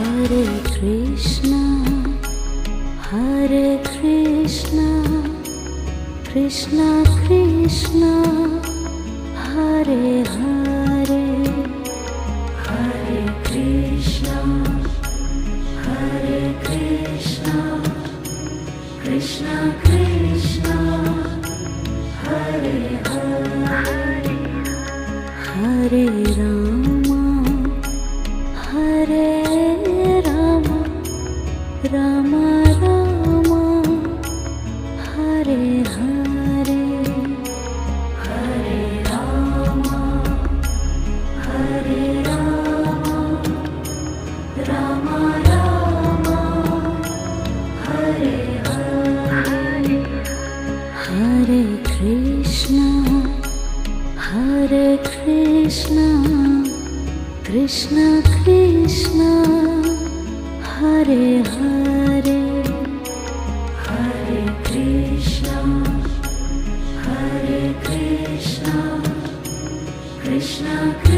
Hare Krishna, Hare Krishna, Krishna Krishna, Hare Hare, Hare Krishna, Hare Krishna, Krishna Krishna, Hare Hare, Hare Rama, Hare Rama, Rama Rama, Hare Hare, Hare Rama, Hare Rama, Rama Rama, Hare Hare, Hare Krishna, Hare Krishna, Krishna Krishna, Hare Hare, Hare Krishna, Hare Krishna, Krishna Krishna.